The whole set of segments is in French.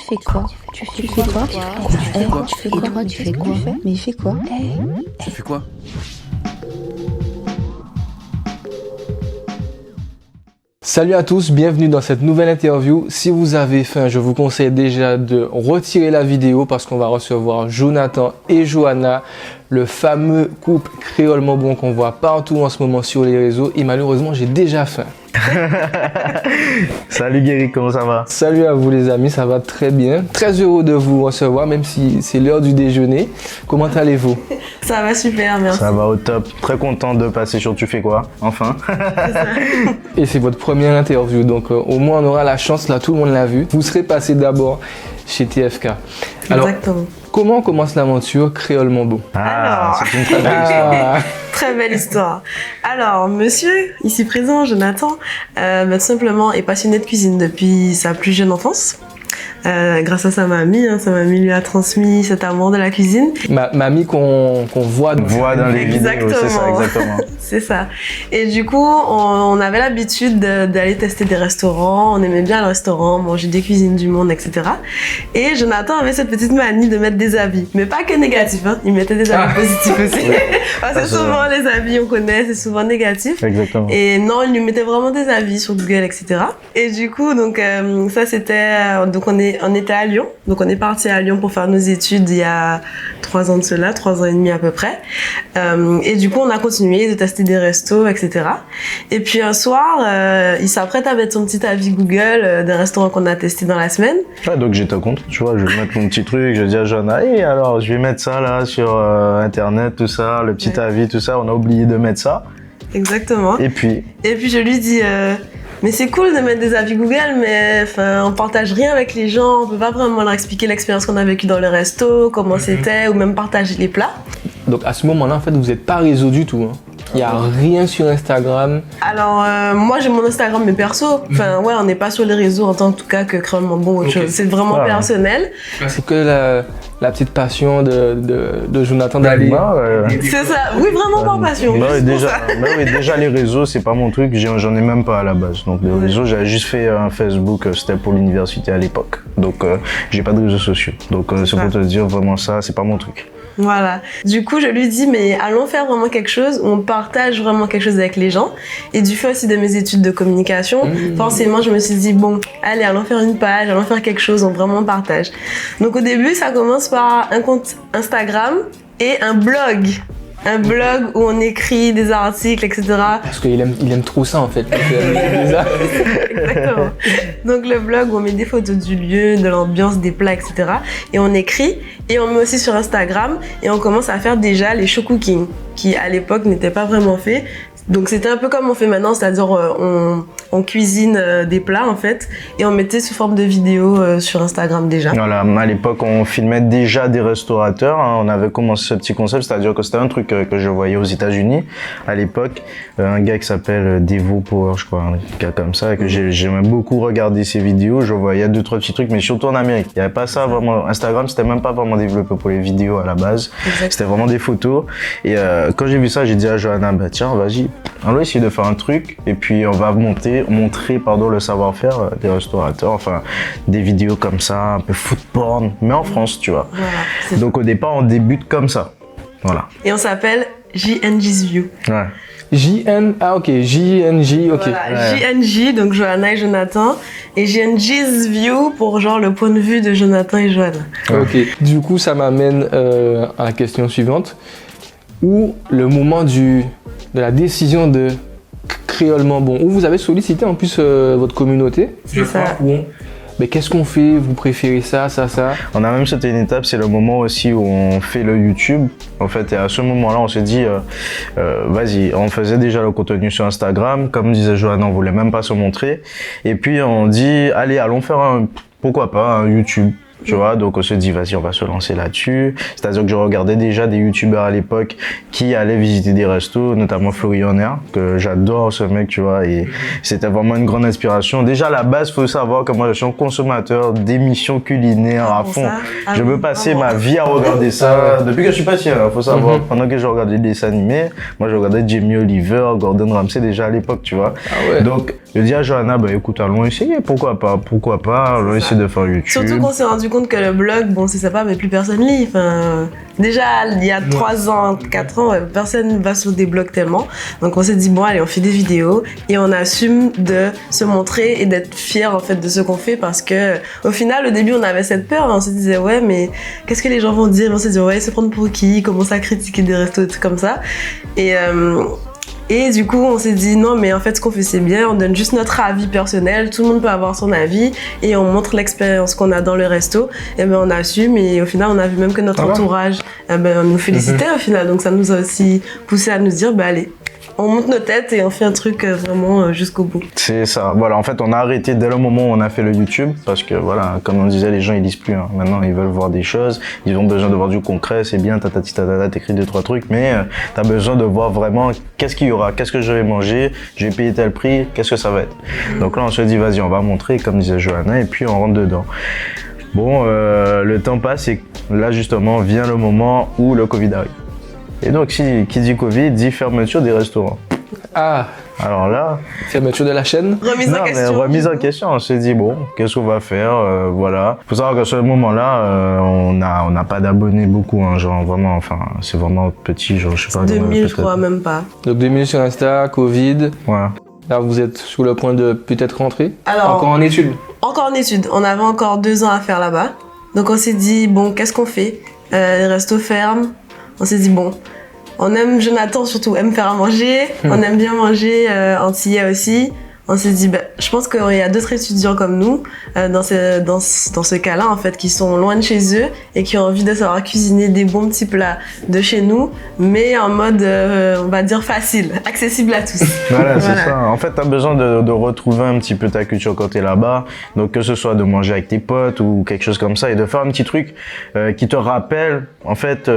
fais quoi? Tu fais quoi? Tu fais quoi? Tu fais quoi? Mais il fait quoi? Tu fais quoi? Salut à tous, bienvenue dans cette nouvelle interview. Si vous avez faim, je vous conseille déjà de retirer la vidéo parce qu'on va recevoir Jonathan et Johanna, le fameux couple créolement bon qu'on voit partout en ce moment sur les réseaux. Et malheureusement, j'ai déjà faim. Salut Guéric, comment ça va? Salut à vous les amis, ça va très bien. Très heureux de vous recevoir, même si c'est l'heure du déjeuner. Comment allez-vous? Ça va super, merci. Ça va au top. Très content de passer sur Tu fais quoi? Enfin. C'est ça. Et c'est votre première interview, donc au moins on aura la chance, là tout le monde l'a vu. Vous serez passé d'abord chez TFK. Alors, Exactement. comment commence l'aventure Créolement Beau? Alors. C'est une très belle histoire. Très belle histoire. Alors, monsieur, ici présent, Jonathan, tout simplement est passionné de cuisine depuis sa plus jeune enfance. Grâce à sa mamie lui a transmis cet amour de la cuisine. Mamie qu'on voit Dans les vidéos, c'est ça, Exactement. exactement. C'est ça. Et du coup, on avait l'habitude d'aller tester des restaurants. On aimait bien le restaurant, manger des cuisines du monde, etc. Et Jonathan avait cette petite manie de mettre des avis. Mais pas que négatifs, hein. Il mettait des avis positifs aussi. Parce que souvent, les avis, on connaît, c'est souvent négatif. Exactement. Et non, il lui mettait vraiment des avis sur Google, etc. Et du coup, donc, ça c'était... Donc, on était à Lyon. Donc, on est parti à Lyon pour faire nos études il y a 3 ans de cela, 3 ans et demi à peu près. Et du coup, on a continué de tester des restos, etc. Et puis un soir, il s'apprête à mettre son petit avis Google des restaurants qu'on a testés dans la semaine. Ouais, donc j'étais content, tu vois, je vais mettre mon petit truc, je dis à Johanna, hey, alors je vais mettre ça là sur internet, tout ça, le petit avis, tout ça, on a oublié de mettre ça. Exactement. Et puis Je lui dis, mais c'est cool de mettre des avis Google, mais enfin, on partage rien avec les gens, on peut pas vraiment leur expliquer l'expérience qu'on a vécue dans le resto, comment c'était, ou même partager les plats. Donc à ce moment-là, en fait, vous n'êtes pas réseau du tout. Hein. Il n'y a rien sur Instagram. Alors, moi j'ai mon Instagram, mais perso. Enfin, ouais, on n'est pas sur les réseaux en tant que tout cas que Créolement Bon ou autre chose. C'est vraiment personnel. C'est que la petite passion de Jonathan d'aller. C'est ça, oui, vraiment par passion. Bah oui, juste pour ça. déjà les réseaux, c'est pas mon truc, j'en ai même pas à la base. Donc les réseaux, j'avais juste fait un Facebook, c'était pour l'université à l'époque. Donc j'ai pas de réseaux sociaux. Donc c'est pour te dire vraiment ça, c'est pas mon truc. Voilà. Du coup, je lui dis, mais allons faire vraiment quelque chose où on partage vraiment quelque chose avec les gens. Et du fait aussi de mes études de communication, forcément, je me suis dit, bon, allez, allons faire une page, allons faire quelque chose, on vraiment partage. Donc au début, ça commence par un compte Instagram et un blog. Un blog où on écrit des articles, etc. Parce qu'il aime trop ça en fait. Exactement. Donc le blog où on met des photos du lieu, de l'ambiance, des plats, etc. Et on écrit et on met aussi sur Instagram et on commence à faire déjà les show cooking qui à l'époque n'étaient pas vraiment faits. Donc c'était un peu comme on fait maintenant, c'est-à-dire on cuisine des plats en fait et on mettait sous forme de vidéo sur Instagram déjà. Voilà, à l'époque on filmait déjà des restaurateurs, hein. On avait commencé ce petit concept, c'est-à-dire que c'était un truc que je voyais aux États-Unis à l'époque, un gars qui s'appelle Devo Power, je crois, un gars comme ça, que j'aimais beaucoup regarder ses vidéos, je voyais 2-3 petits trucs, mais surtout en Amérique, il n'y avait pas ça vraiment, Instagram c'était même pas vraiment développé pour les vidéos à la base, c'était vraiment des photos et quand j'ai vu ça, j'ai dit à Johanna, bah tiens vas-y, on va essayer de faire un truc et puis on va montrer le savoir-faire des restaurateurs, enfin des vidéos comme ça, un peu food porn, mais en France, tu vois. Voilà, donc au départ, on débute comme ça. Voilà. Et on s'appelle JNG's View. Ouais. JNJ, ok. Voilà, JNJ, donc Johanna et Jonathan, et JNG's View pour genre le point de vue de Jonathan et Johanna. Ok, du coup ça m'amène à la question suivante. Où le moment de la décision de Créolement Bon, où vous avez sollicité en plus votre communauté. C'est ça. Mais qu'est-ce qu'on fait? Vous préférez ça? On a même sauté une étape, c'est le moment aussi où on fait le YouTube. En fait, et à ce moment-là, on s'est dit, vas-y, on faisait déjà le contenu sur Instagram. Comme disait Johanna, on voulait même pas se montrer. Et puis, on dit, allez, allons faire pourquoi pas, un YouTube. tu vois. Donc on se dit, vas-y, on va se lancer là-dessus. C'est-à-dire que je regardais déjà des youtubeurs à l'époque qui allaient visiter des restos, notamment Florian Air, que j'adore ce mec, tu vois, et c'était vraiment une grande inspiration. Déjà, à la base, faut savoir que moi, je suis un consommateur d'émissions culinaires à fond. Je peux passer ma vie à regarder ça. Depuis que je suis petit, hein, faut savoir. Pendant que je regardais des dessins animés, moi, je regardais Jamie Oliver, Gordon Ramsay déjà à l'époque, tu vois. Ah ouais. Donc, je dis à Johanna, bah écoute, allons essayer, pourquoi pas, allons essayer de faire YouTube. Surtout qu'on s'est rendu compte que le blog, bon, c'est sympa, mais plus personne lit. Enfin, déjà, il y a 3 ans, 4 ans, personne va sur des blogs tellement. Donc, on s'est dit, bon, allez, on fait des vidéos et on assume de se montrer et d'être fiers, en fait, de ce qu'on fait parce que, au final, au début, on avait cette peur. On se disait, ouais, mais qu'est-ce que les gens vont dire? On s'est dit, ouais, se prendre pour qui? Commencer à critiquer des restos, des trucs comme ça. Et du coup, on s'est dit non, mais en fait, ce qu'on fait, c'est bien. On donne juste notre avis personnel. Tout le monde peut avoir son avis et on montre l'expérience qu'on a dans le resto. Et ben, on assume. Et au final, on a vu même que notre entourage nous félicitait au final. Donc, ça nous a aussi poussé à nous dire, bah allez, on monte nos têtes et on fait un truc vraiment jusqu'au bout. C'est ça. Voilà, en fait, on a arrêté dès le moment où on a fait le YouTube parce que voilà, comme on disait, les gens ils lisent plus. Hein. Maintenant, ils veulent voir des choses. Ils ont besoin de voir du concret. C'est bien, t'écris 2-3 trucs, mais t'as besoin de voir vraiment qu'est-ce qu'il y aura, qu'est-ce que je vais manger, je vais payer tel prix, qu'est-ce que ça va être. Donc là, on se dit, vas-y, on va montrer, comme disait Johanna, et puis on rentre dedans. Bon, le temps passe et là justement vient le moment où le Covid arrive. Et donc, qui dit Covid, dit fermeture des restaurants. Ah, alors là... fermeture de la chaîne. Remise en question. On s'est dit, bon, qu'est-ce qu'on va faire, voilà. Faut savoir qu'à ce moment-là, on n'a pas d'abonnés beaucoup, hein, genre vraiment, enfin, c'est vraiment petit, genre, je sais pas. 2000, je crois, même pas. Donc 2000 sur Insta, Covid. Ouais. Là, vous êtes sur le point de peut-être rentrer. Alors, encore en études. Encore en études. On avait encore 2 ans à faire là-bas. Donc, on s'est dit, bon, qu'est-ce qu'on fait? Les restos ferment. On s'est dit, bon, Jonathan surtout aime faire à manger, on aime bien manger antillais aussi. On s'est dit, je pense qu'il y a d'autres étudiants comme nous, dans ce cas-là, en fait, qui sont loin de chez eux et qui ont envie de savoir cuisiner des bons petits plats de chez nous, mais en mode, on va dire, facile, accessible à tous. Voilà, c'est ça. En fait, tu as besoin de retrouver un petit peu ta culture quand tu es là-bas. Donc, que ce soit de manger avec tes potes ou quelque chose comme ça et de faire un petit truc qui te rappelle, en fait,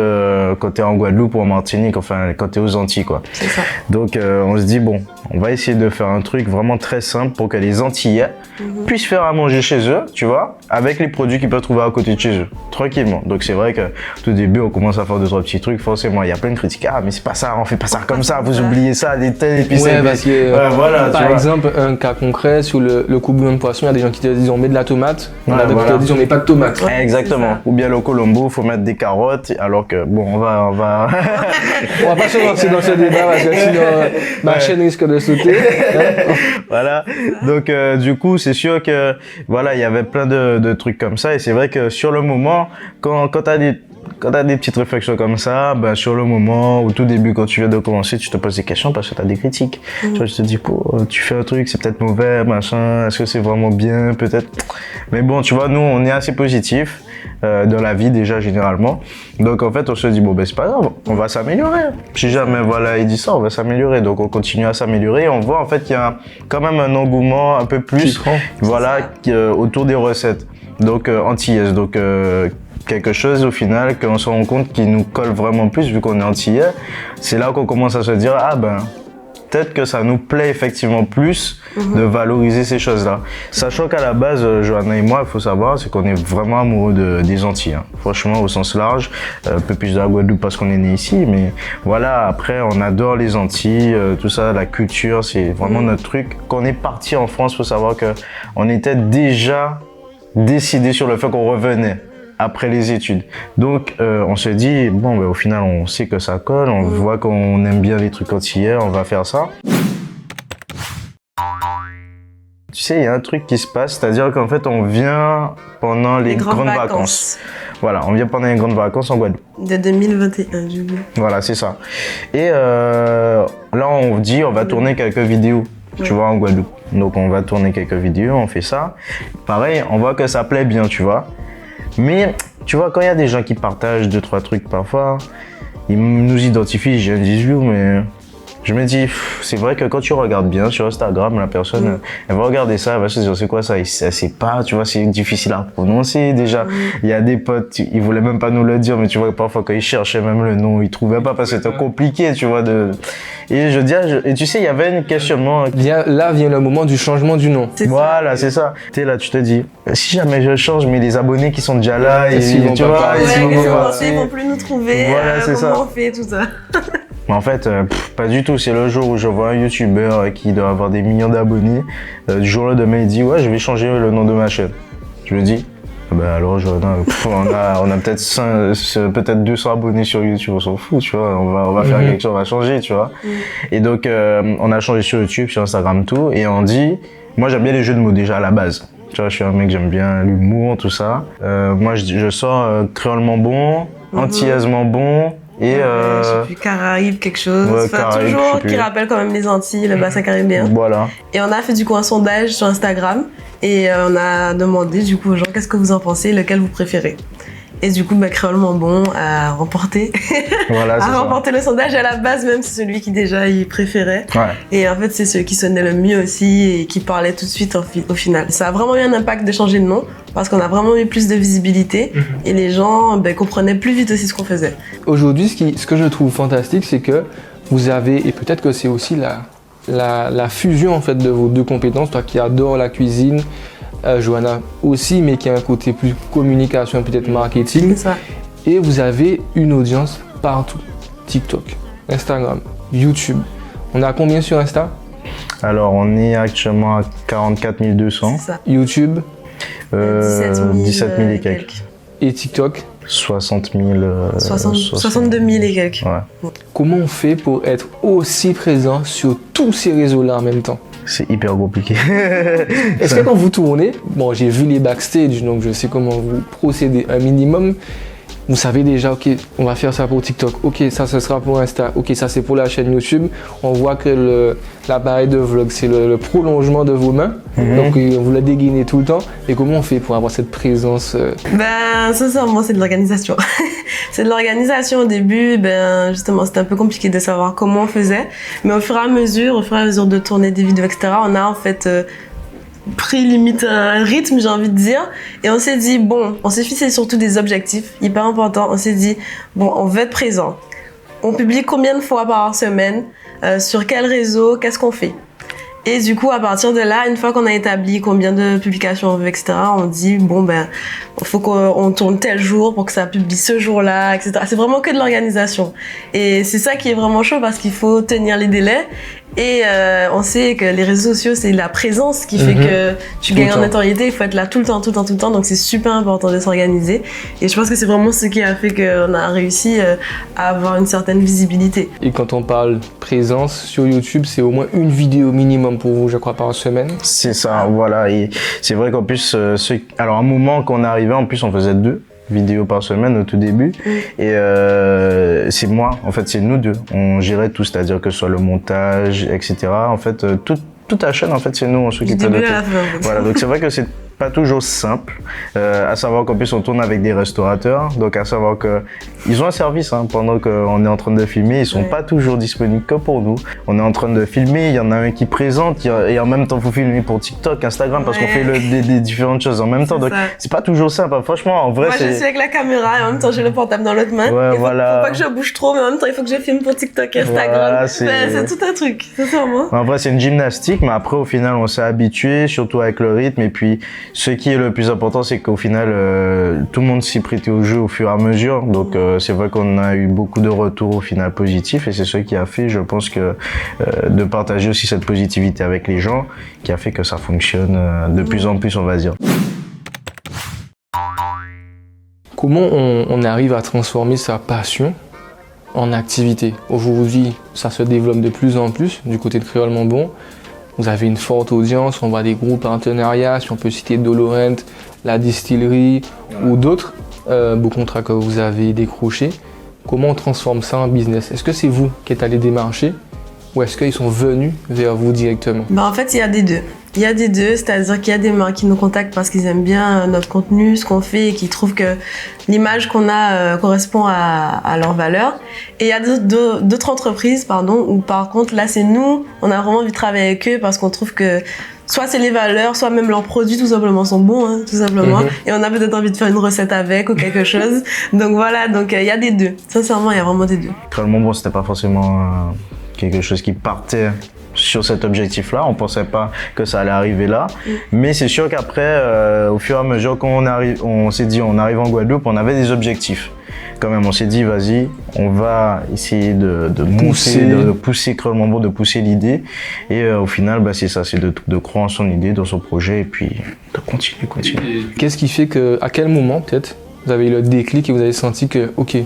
quand tu es en Guadeloupe ou en Martinique, enfin, quand tu es aux Antilles, quoi. C'est ça. Donc, on se dit, bon, on va essayer de faire un truc vraiment très simple pour que les Antillais puissent faire à manger chez eux, tu vois, avec les produits qu'ils peuvent trouver à côté de chez eux, tranquillement. Donc c'est vrai que tout début on commence à faire 2-3 petits trucs, forcément il y a plein de critiques, ah mais c'est pas ça, on fait pas ça comme ça, vous oubliez ça, des tels épices. Ouais, parce que voilà, par exemple, un cas concret sur le coupe-bouillon de poisson, il y a des gens qui te disent on met de la tomate, il y en a d'autres qui te disent on met pas de tomate. Ouais, exactement. Ou bien le colombo, faut mettre des carottes, alors que bon, on va on va pas se lancer dans ce débat parce que sinon ma chaîne risque de sauter. Voilà. Donc du coup, c'est sûr que voilà, il y avait plein de trucs comme ça et c'est vrai que sur le moment, quand t'as des petites réflexions comme ça, ben sur le moment, au tout début, quand tu viens de commencer, tu te poses des questions parce que tu as des critiques. Tu vois, tu te dis, tu fais un truc, c'est peut-être mauvais, machin, est-ce que c'est vraiment bien, peut-être. Mais bon, tu vois, nous, on est assez positif dans la vie déjà, généralement. Donc, en fait, on se dit, bon, ben c'est pas grave, on va s'améliorer. Si jamais, voilà, il dit ça, on va s'améliorer. Donc, on continue à s'améliorer et on voit, en fait, qu'il y a quand même un engouement un peu plus, voilà, autour des recettes. Donc, antillaises. Donc, quelque chose au final qu'on se rend compte qui nous colle vraiment plus vu qu'on est antillais. C'est là qu'on commence à se dire ah ben peut-être que ça nous plaît effectivement plus de valoriser ces choses-là. Sachant qu'à la base, Johanna et moi, il faut savoir, c'est qu'on est vraiment amoureux des Antilles. Hein. Franchement, au sens large, un peu plus de la Guadeloupe parce qu'on est né ici, mais voilà, après, on adore les Antilles, tout ça, la culture, c'est vraiment notre truc. Quand on est parti en France, il faut savoir qu'on était déjà décidé sur le fait qu'on revenait après les études. Donc, on se dit, bon, ben, au final, on sait que ça colle, on voit qu'on aime bien les trucs antillais, on va faire ça. Tu sais, il y a un truc qui se passe, c'est-à-dire qu'en fait, on vient pendant les grandes vacances. Voilà, on vient pendant les grandes vacances en Guadeloupe. De 2021, du coup. Voilà, c'est ça. Et là, on dit, on va tourner quelques vidéos, tu vois, en Guadeloupe. Donc, on va tourner quelques vidéos, on fait ça. Pareil, on voit que ça plaît bien, tu vois. Mais, tu vois, quand il y a des gens qui partagent 2-3 trucs parfois, ils nous identifient, je dis mais Je me dis, c'est vrai que quand tu regardes bien sur Instagram, la personne, elle va regarder ça, elle va se dire, c'est quoi ça? Elle sait pas, tu vois, c'est difficile à prononcer déjà. Il y a des potes, ils voulaient même pas nous le dire, mais tu vois, parfois quand ils cherchaient même le nom, ils trouvaient pas parce que c'était compliqué, tu vois. Et je dis, et tu sais, il y avait un questionnement. Là vient le moment du changement du nom. Voilà, c'est ça. Tu es là, tu te dis, si jamais je change, mais les abonnés qui sont déjà là, et Ils vont tu pas vois, parler, ils vont plus nous trouver. Voilà, c'est comment ça. on fait tout ça? Mais en fait, pas du tout. C'est le jour où je vois un youtubeur qui doit avoir des millions d'abonnés. Du jour au lendemain, il dit, ouais, je vais changer le nom de ma chaîne. Je me dis, alors, on a peut-être 200 abonnés sur YouTube, on s'en fout, tu vois. On va faire quelque chose, on va changer, tu vois. Et donc, on a changé sur YouTube, sur Instagram, tout. Et on dit, moi, j'aime bien les jeux de mots déjà à la base. Tu vois, je suis un mec, j'aime bien l'humour, tout ça. Moi, je sors créolement bon, antillaisement bon. Et je sais plus, Caraïbes, quelque chose. Ouais, Enfin, Caraïbes, toujours je sais plus. qui rappelle quand même les Antilles, le bassin caribéen. Voilà. Et on a fait du coup un sondage sur Instagram et on a demandé du coup aux gens qu'est-ce que vous en pensez, lequel vous préférez. Et du coup, Créolement Bon a remporté. Voilà, c'est a ça. remporté le sondage. À la base, même, c'est celui qui déjà il préférait. Ouais. Et en fait, c'est celui qui sonnait le mieux aussi et qui parlait tout de suite au final. Ça a vraiment eu un impact de changer de nom parce qu'on a vraiment eu plus de visibilité et les gens comprenaient plus vite aussi ce qu'on faisait. Aujourd'hui, ce que je trouve fantastique, c'est que vous avez, et peut-être que c'est aussi la fusion en fait de vos deux compétences, toi qui adore la cuisine, Johanna aussi, mais qui a un côté plus communication, peut-être marketing. C'est ça. Et vous avez une audience partout. TikTok, Instagram, YouTube. On a combien sur Insta? Alors, on est actuellement à 44 200. C'est ça. YouTube 17 000 et quelques. et TikTok? 60 000. 62 000 et quelques. Ouais. Comment on fait pour être aussi présent sur tous ces réseaux-là en même temps? C'est hyper compliqué. Est-ce que quand vous tournez, bon, j'ai vu les backstage, donc je sais comment vous procédez un minimum. Vous savez déjà, ok, on va faire ça pour TikTok, ok, ça ce sera pour Insta, ok, ça c'est pour la chaîne YouTube. On voit que l'appareil de vlog, c'est le prolongement de vos mains, donc vous la dégainez tout le temps. Et comment on fait pour avoir cette présence Sincèrement, c'est de l'organisation. C'est de l'organisation au début, justement, c'était un peu compliqué de savoir comment on faisait. Mais au fur et à mesure de tourner des vidéos, etc., on a en fait pris limite un rythme, j'ai envie de dire, et on s'est dit on s'est fixé surtout des objectifs hyper importants. On s'est dit on veut être présent, on publie combien de fois par semaine, sur quel réseau, qu'est-ce qu'on fait. Et du coup, à partir de là, une fois qu'on a établi combien de publications on veut, etc., on dit faut qu'on tourne tel jour pour que ça publie ce jour-là, etc. C'est vraiment que de l'organisation. Et c'est ça qui est vraiment chaud parce qu'il faut tenir les délais. Et on sait que les réseaux sociaux, c'est la présence qui fait que tu gagnes en notoriété. Il faut être là tout le temps. Donc c'est super important de s'organiser. Et je pense que c'est vraiment ce qui a fait qu'on a réussi à avoir une certaine visibilité. Et quand on parle présence sur YouTube, c'est au moins une vidéo minimum pour vous, je crois, par semaine. C'est ça, voilà. Et c'est vrai qu'en plus, alors à un moment qu'on est arrivé, en plus on faisait 2 vidéos par semaine au tout début. Et c'est moi, en fait, c'est nous deux. On gérait tout, c'est-à-dire que ce soit le montage, etc. En fait, toute la chaîne, en fait, c'est nous, on s'occupait de tout. Voilà, donc c'est vrai que c'est pas toujours simple, à savoir qu'en plus on tourne avec des restaurateurs, donc à savoir que ils ont un service pendant qu'on est en train de filmer, ils sont pas toujours disponibles que pour nous. On est en train de filmer, il y en a un qui présente, et en même temps faut filmer pour TikTok, Instagram, parce qu'on fait des différentes choses en même temps, donc c'est pas toujours simple. Franchement, en vrai, moi je suis avec la caméra et en même temps j'ai le portable dans l'autre main. Ouais, faut pas que je bouge trop, mais en même temps il faut que je filme pour TikTok et Instagram. Voilà, c'est tout un truc, sincèrement. En vrai, c'est une gymnastique, mais après au final on s'est habitué, surtout avec le rythme, et puis ce qui est le plus important, c'est qu'au final, tout le monde s'y prêtait au jeu au fur et à mesure. Donc, c'est vrai qu'on a eu beaucoup de retours au final positifs, et c'est ce qui a fait, je pense, que de partager aussi cette positivité avec les gens, qui a fait que ça fonctionne de plus en plus, on va dire. Comment on arrive à transformer sa passion en activité? Aujourd'hui, ça se développe de plus en plus du côté de Créolement Bon. Vous avez une forte audience, on voit des gros partenariats, si on peut citer Dolorent, la distillerie ou d'autres beaux contrats que vous avez décrochés. Comment on transforme ça en business? Est-ce que c'est vous qui êtes allé démarcher ou est-ce qu'ils sont venus vers vous directement? Bah, en fait, il y a des deux. Il y a des deux, c'est-à-dire qu'il y a des marques qui nous contactent parce qu'ils aiment bien notre contenu, ce qu'on fait et qui trouvent que l'image qu'on a correspond à leurs valeurs. Et il y a d'autres entreprises, où par contre, là, c'est nous, on a vraiment envie de travailler avec eux parce qu'on trouve que soit c'est les valeurs, soit même leurs produits tout simplement sont bons, hein, tout simplement. Et on a peut-être envie de faire une recette avec ou quelque chose. Donc voilà, donc il y a des deux. Sincèrement, il y a vraiment des deux. Réellement, bon, c'était pas forcément quelque chose qui partait sur cet objectif-là. On pensait pas que ça allait arriver là. Mais c'est sûr qu'après, au fur et à mesure qu'on arrive, on s'est dit, on arrive en Guadeloupe, on avait des objectifs. Quand même, on s'est dit, vas-y, on va essayer de pousser Créolement Bon, de pousser l'idée. Et au final, bah, c'est ça, c'est de croire en son idée, dans son projet, et puis de continuer. Qu'est-ce qui fait que, à quel moment peut-être, vous avez eu le déclic et vous avez senti que, ok,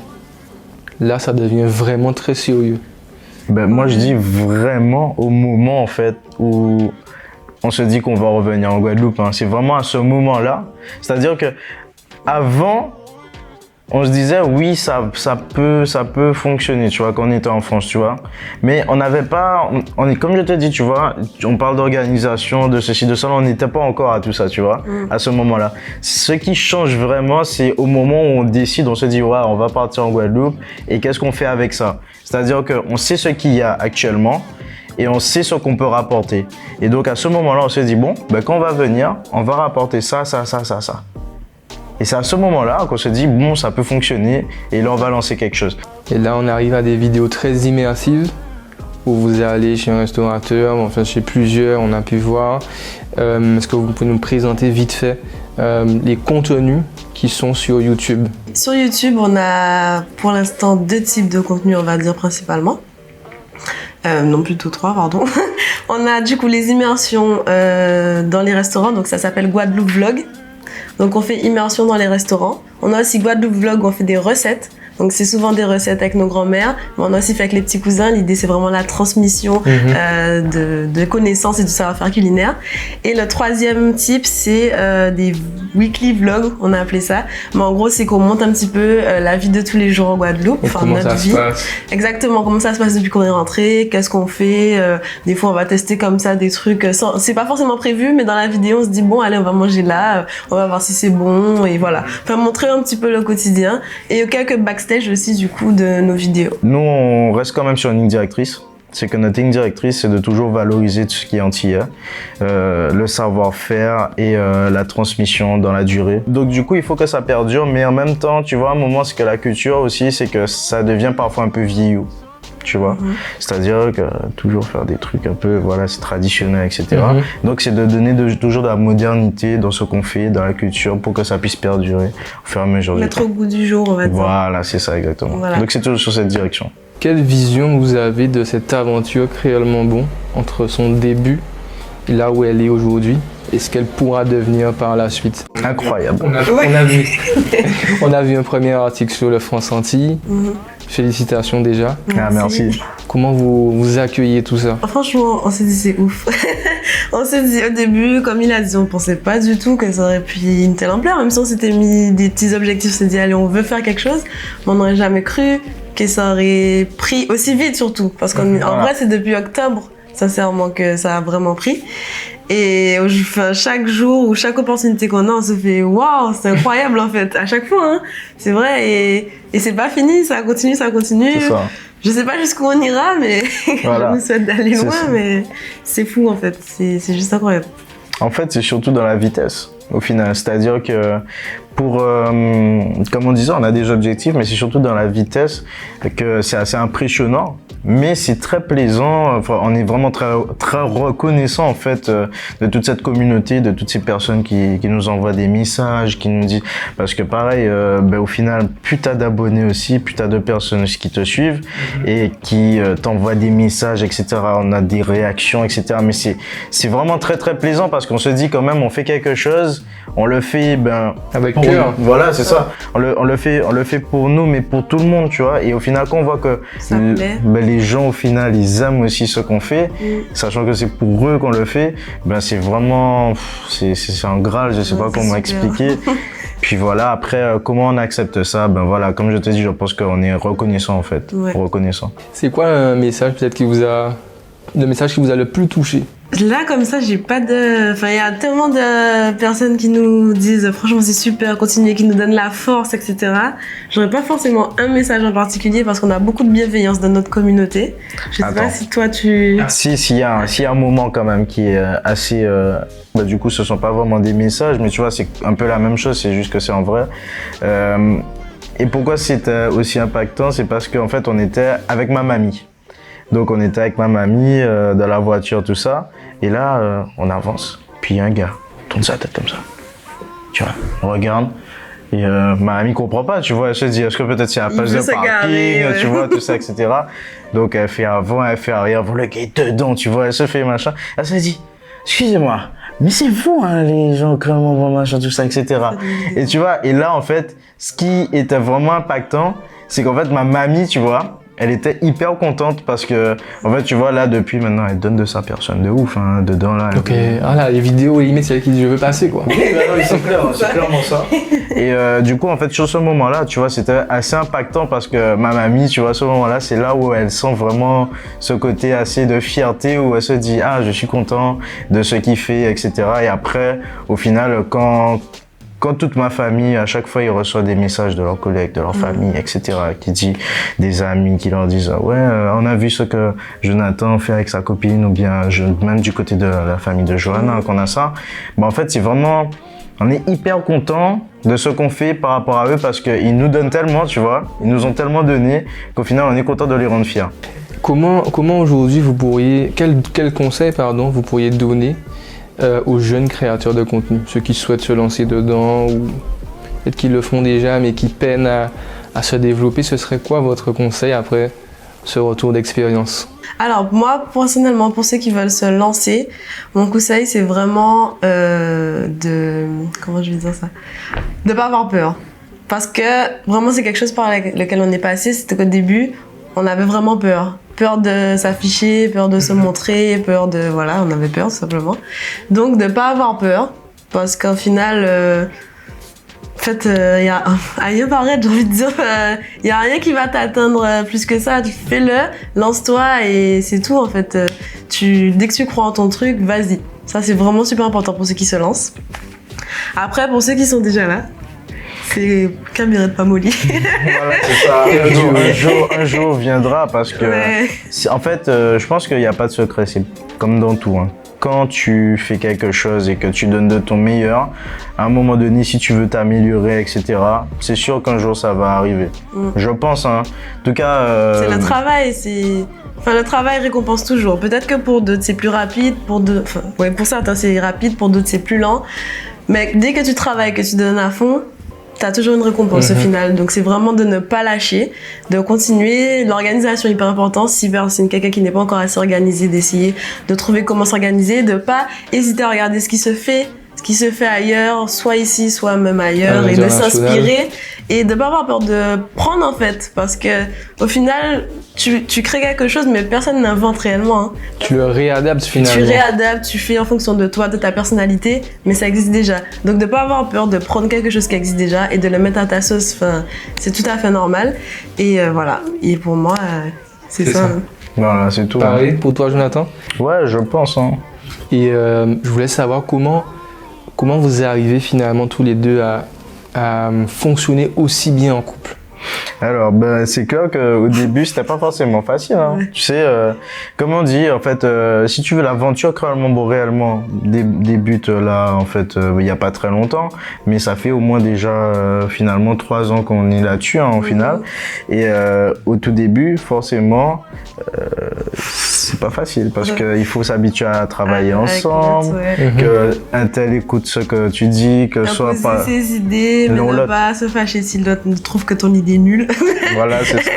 là, ça devient vraiment très sérieux? Ben, moi, je dis vraiment au moment, en fait, où on se dit qu'on va revenir en Guadeloupe. Hein. C'est vraiment à ce moment-là. C'est-à-dire que avant, on se disait, oui, ça peut fonctionner, tu vois, quand on était en France, tu vois. Mais on n'avait pas, comme je te dis, tu vois, on parle d'organisation, de ceci, de cela, on n'était pas encore à tout ça, tu vois, à ce moment-là. Ce qui change vraiment, c'est au moment où on décide, on se dit, ouais, on va partir en Guadeloupe, et qu'est-ce qu'on fait avec ça? C'est-à-dire qu'on sait ce qu'il y a actuellement, et on sait ce qu'on peut rapporter. Et donc, à ce moment-là, on se dit, bon, ben, quand on va venir, on va rapporter ça. Et c'est à ce moment-là qu'on se dit, bon, ça peut fonctionner, et là, on va lancer quelque chose. Et là, on arrive à des vidéos très immersives, où vous allez chez un restaurateur, enfin chez plusieurs, on a pu voir. Est-ce que vous pouvez nous présenter vite fait les contenus qui sont sur YouTube? Sur YouTube, on a pour l'instant 2 types de contenus, on va dire principalement. Non, plutôt 3, pardon. On a du coup les immersions dans les restaurants, donc ça s'appelle Guadeloupe Vlog. Donc on fait immersion dans les restaurants. On a aussi Guadeloupe Vlog où on fait des recettes. Donc c'est souvent des recettes avec nos grands-mères, mais on a aussi fait avec les petits cousins. L'idée c'est vraiment la transmission de connaissances et du savoir-faire culinaire. Et le 3e type c'est des weekly vlogs, on a appelé ça. Mais en gros c'est qu'on monte un petit peu la vie de tous les jours en Guadeloupe, enfin notre vie. Exactement, comment ça se passe depuis qu'on est rentré, qu'est-ce qu'on fait. Des fois on va tester comme ça des trucs, c'est pas forcément prévu, mais dans la vidéo on se dit bon allez on va manger là, on va voir si c'est bon et voilà. Enfin montrer un petit peu le quotidien et quelques backstage aussi du coup de nos vidéos. Nous on reste quand même sur une ligne directrice. C'est que notre ligne directrice c'est de toujours valoriser tout ce qui est antillais, le savoir-faire et la transmission dans la durée. Donc du coup il faut que ça perdure, mais en même temps tu vois à un moment c'est que la culture aussi c'est que ça devient parfois un peu vieillot. Tu vois, c'est-à-dire que toujours faire des trucs un peu, voilà, c'est traditionnel, etc. Donc c'est de donner toujours de la modernité dans ce qu'on fait, dans la culture, pour que ça puisse perdurer au fur et à mesure du temps. Mettre au goût du jour, on va dire. Voilà, c'est ça exactement. Voilà. Donc c'est toujours sur cette direction. Quelle vision vous avez de cette aventure Créolement Bon entre son début et là où elle est aujourd'hui et ce qu'elle pourra devenir par la suite? Incroyable. On a vu un premier article sur le France Antilles. Félicitations déjà. Ah, merci. Comment vous accueillez tout ça? Franchement, on s'est dit c'est ouf. On s'est dit au début, comme il a dit, on pensait pas du tout que ça aurait pris une telle ampleur. Même si on s'était mis des petits objectifs, on s'est dit allez on veut faire quelque chose, mais on n'aurait jamais cru que ça aurait pris aussi vite surtout. Parce qu'en vrai c'est depuis octobre, sincèrement, que ça a vraiment pris. Et enfin, chaque jour ou chaque opportunité qu'on a, on se fait waouh, c'est incroyable en fait, à chaque fois, hein. C'est vrai, et c'est pas fini, ça continue. C'est ça. Je sais pas jusqu'où on ira, mais voilà. je nous souhaite d'aller loin, mais c'est fou en fait, c'est juste incroyable. En fait, c'est surtout dans la vitesse, au final. C'est-à-dire que comme on disait, on a des objectifs, mais c'est surtout dans la vitesse que c'est assez impressionnant. Mais c'est très plaisant, enfin, on est vraiment très reconnaissant en fait de toute cette communauté, de toutes ces personnes qui nous envoient des messages, qui nous disent, parce que pareil, au final, plus t'as d'abonnés aussi, plus t'as de personnes qui te suivent et qui t'envoient des messages, etc. On a des réactions, etc. Mais c'est vraiment très très plaisant parce qu'on se dit quand même, on fait quelque chose, on le fait avec cœur. Voilà, c'est ça. On le fait pour nous, mais pour tout le monde, tu vois. Et au final, quand on voit que ça plaît. Les gens au final ils aiment aussi ce qu'on fait, sachant que c'est pour eux qu'on le fait, c'est vraiment c'est un graal, je sais pas comment expliquer. Puis voilà, après comment on accepte ça, voilà, comme je te dis, je pense qu'on est reconnaissant en fait, reconnaissant. C'est quoi un message peut-être qui vous a le message qui vous a le plus touché? Là, comme ça, j'ai pas de... Enfin, il y a tellement de personnes qui nous disent « Franchement, c'est super, continuez », qui nous donnent la force, etc. J'aurais pas forcément un message en particulier parce qu'on a beaucoup de bienveillance dans notre communauté. Je sais pas si toi, tu... S'il y a un moment quand même qui est assez... du coup, ce sont pas vraiment des messages, mais tu vois, c'est un peu la même chose, c'est juste que c'est en vrai. Et pourquoi c'est aussi impactant? C'est parce qu'en fait, on était avec ma mamie. Donc on était avec ma mamie dans la voiture, tout ça. Et là, on avance. Puis il y a un gars, tourne sa tête comme ça. Tu vois, on regarde. Et ma mamie comprend pas, tu vois. Elle se dit, est-ce que peut-être c'est un place de parking, tu vois, tout ça, etc. Donc elle fait avant, elle fait arrière. Bon, le gars est dedans, tu vois. Elle se fait machin. Elle se dit, excusez-moi, mais c'est vous, hein, les gens, comment, bon, machin, tout ça, etc. Et tu vois, et là, en fait, ce qui était vraiment impactant, c'est qu'en fait, ma mamie, tu vois, elle était hyper contente parce que, en fait, tu vois, là, depuis maintenant, elle donne de sa personne de ouf, hein, dedans, là. Ok, ah là, les vidéos, limite, c'est elle qui dit je veux passer, quoi. Oui, c'est clair, c'est clairement ça. Et du coup, en fait, sur ce moment-là, tu vois, c'était assez impactant parce que ma mamie, tu vois, à ce moment-là, c'est là où elle sent vraiment ce côté assez de fierté où elle se dit, ah, je suis content de ce qu'il fait, etc. Et après, au final, quand toute ma famille, à chaque fois, ils reçoivent des messages de leurs collègues, de leur famille, etc., qui dit des amis qui leur disent « Ouais, on a vu ce que Jonathan fait avec sa copine » ou bien même du côté de la famille de Johanna qu'on a ça. En fait, c'est vraiment... On est hyper content de ce qu'on fait par rapport à eux parce qu'ils nous donnent tellement, tu vois, ils nous ont tellement donné qu'au final, on est content de les rendre fiers. Comment aujourd'hui vous pourriez... Quel conseil, vous pourriez donner aux jeunes créateurs de contenu, ceux qui souhaitent se lancer dedans ou peut-être qu'ils le font déjà mais qui peinent à se développer, ce serait quoi votre conseil après ce retour d'expérience? Alors moi personnellement, pour ceux qui veulent se lancer, mon conseil c'est vraiment comment je vais dire ça, de pas avoir peur, parce que vraiment c'est quelque chose par lequel on est passé. C'était qu'au début on avait vraiment peur de s'afficher, peur de se montrer, peur de... Voilà, on avait peur tout simplement. Donc de pas avoir peur, parce qu'au final, en fait, y a rien d'arrête, j'ai envie de dire. Y a rien qui va t'atteindre plus que ça. Tu fais-le, lance-toi et c'est tout en fait. Dès que tu crois en ton truc, vas-y. Ça c'est vraiment super important pour ceux qui se lancent. Après, pour ceux qui sont déjà là, c'est Camirette pas molly. Voilà, c'est ça. Un jour viendra parce que, en fait, je pense qu'il n'y a pas de secret. C'est comme dans tout. Hein. Quand tu fais quelque chose et que tu donnes de ton meilleur, à un moment donné, si tu veux t'améliorer, etc., c'est sûr qu'un jour ça va arriver. Je pense. Hein. En tout cas. C'est le travail. Enfin, le travail récompense toujours. Peut-être que pour d'autres c'est plus rapide, pour certains c'est rapide, pour d'autres c'est plus lent. Mais dès que tu travailles, que tu donnes à fond, t'as toujours une récompense au final. Donc c'est vraiment de ne pas lâcher, de continuer. L'organisation est hyper importante. Si c'est quelqu'un qui n'est pas encore assez organisé, d'essayer de trouver comment s'organiser, de pas hésiter à regarder ce qui se fait ailleurs, soit ici, soit même ailleurs, et de s'inspirer et de pas avoir peur de prendre en fait, parce que au final tu crées quelque chose mais personne n'invente réellement. Hein. Tu le réadaptes finalement. Tu réadaptes, tu fais en fonction de toi, de ta personnalité, mais ça existe déjà. Donc de pas avoir peur de prendre quelque chose qui existe déjà et de le mettre à ta sauce, c'est tout à fait normal. Et voilà. Et pour moi, c'est ça. Hein. Voilà, c'est tout. Pareil pour toi, Jonathan? Ouais, je pense. Hein. Et je voulais savoir comment vous arrivez finalement tous les deux à fonctionner aussi bien en couple. Alors, c'est clair qu'au début, c'était pas forcément facile. Hein. Ouais. Tu sais, comme on dit, en fait, si tu veux l'aventure, réellement débute là, en fait, il y a pas très longtemps, mais ça fait au moins déjà finalement 3 ans qu'on est là-dessus, hein, au final. Et au tout début, forcément, c'est pas facile parce qu'il faut s'habituer à travailler ensemble, que un tel écoute ce que tu dis, que soit pas ses idées, mais ne pas se fâcher si l'autre trouve que ton idée est nulle. Voilà, c'est ça.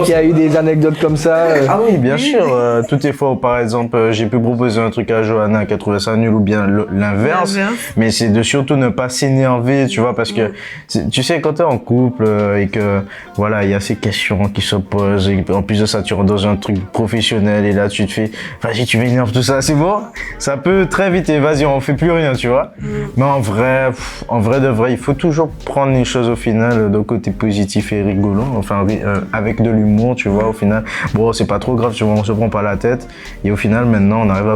Il y a eu des anecdotes comme ça. Ah oui, bien sûr. Toutes les fois où, par exemple, j'ai pu proposer un truc à Johanna qui a trouvé ça nul ou bien l'inverse. Mais c'est de surtout ne pas s'énerver, tu vois, parce que, tu sais, quand t'es en couple et que, voilà, il y a ces questions qui se posent et en plus de ça, tu rentres dans un truc professionnel et là, tu te fais, vas-y, tu m'énerves tout ça, c'est bon. Ça peut très vite et vas-y, on fait plus rien, tu vois. Mais en vrai de vrai, il faut toujours prendre les choses au final d'un côté positif et rigolant, enfin avec de l'humour, tu vois, au final, bon, c'est pas trop grave, tu vois, on se prend pas la tête, et au final, maintenant, on arrive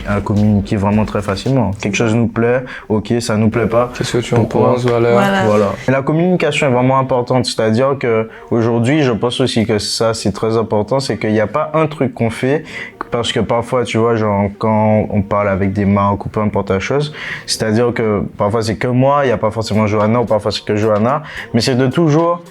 à communiquer vraiment très facilement. Quelque chose nous plaît, ok, ça nous plaît pas. Qu'est-ce que tu en penses, voilà. Voilà. Et la communication est vraiment importante, c'est-à-dire que aujourd'hui, je pense aussi que ça, c'est très important, c'est qu'il n'y a pas un truc qu'on fait, parce que parfois, tu vois, genre, quand on parle avec des marques ou peu importe la chose, c'est-à-dire que parfois c'est que moi, il n'y a pas forcément Johanna, ou parfois c'est que Johanna, mais c'est de toujours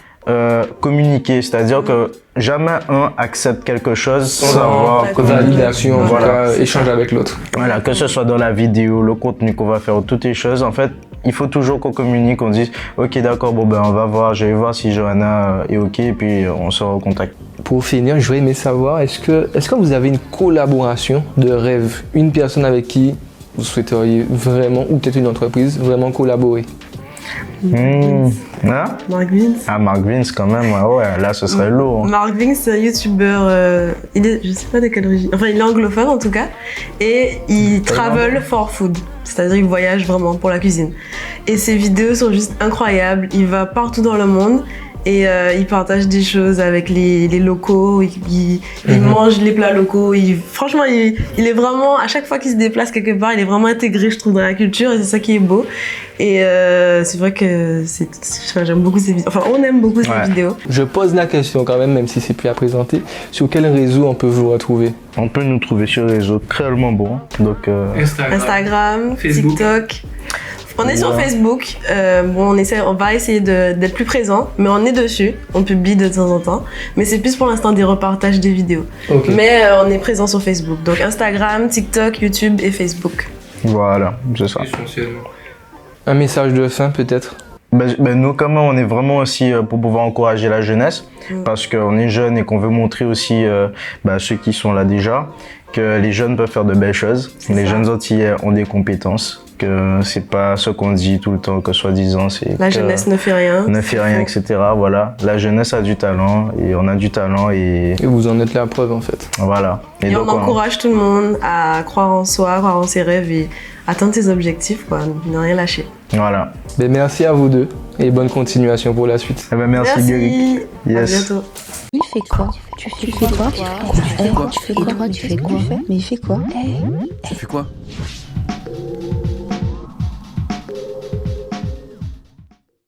communiquer, c'est-à-dire que jamais un accepte quelque chose sans avoir validation, voilà, échange avec l'autre. Voilà, que ce soit dans la vidéo, le contenu qu'on va faire, toutes les choses, en fait, il faut toujours qu'on communique, qu'on dise, ok, d'accord, bon ben on va voir, je vais voir si Johanna est ok, et puis on se recontacte. Pour finir, j'aurais aimé savoir, est-ce que vous avez une collaboration de rêve, une personne avec qui vous souhaiteriez vraiment, ou peut-être une entreprise, vraiment collaborer? Hein? Mark Vince. Ah, Mark Vince quand même, ouais, là ce serait lourd. Mark Vince, c'est un youtubeur, je sais pas de quelle origine, enfin il est anglophone en tout cas, et il travel for food, c'est-à-dire il voyage vraiment pour la cuisine. Et ses vidéos sont juste incroyables, il va partout dans le monde. Et il partage des choses avec les locaux, il mange les plats locaux, franchement il est vraiment, à chaque fois qu'il se déplace quelque part, il est vraiment intégré je trouve dans la culture et c'est ça qui est beau. Et c'est vrai que j'aime beaucoup ses vidéos, enfin on aime beaucoup ses vidéos. Je pose la question quand même si c'est plus à présenter, sur quel réseau on peut vous retrouver? On peut nous trouver sur les réseaux tellement bons, donc Instagram, Facebook. TikTok. On est sur Facebook, on va essayer d'être plus présent, mais on est dessus, on publie de temps en temps, mais c'est plus pour l'instant des repartages des vidéos. Okay. Mais on est présent sur Facebook, donc Instagram, TikTok, YouTube et Facebook. Voilà, c'est ça. Un message de fin peut-être? Nous, comme on est vraiment aussi pour pouvoir encourager la jeunesse, parce qu'on est jeunes et qu'on veut montrer aussi ceux qui sont là déjà, que les jeunes peuvent faire de belles choses, les jeunes Antillais ont des compétences, que c'est pas ce qu'on dit tout le temps, que soi-disant c'est la jeunesse ne fait rien. Ne fait rien, etc. Voilà, la jeunesse a du talent et on a du talent et vous en êtes la preuve en fait. Voilà. Et donc, on encourage tout le monde à croire en soi, croire en ses rêves et atteindre ses objectifs, quoi, ne rien lâcher. Voilà. Merci à vous deux et bonne continuation pour la suite. Merci Guéric. Yes. À bientôt. Il fait quoi? Tu fais quoi? Tu fais quoi? Mais il fait quoi? Tu fais quoi?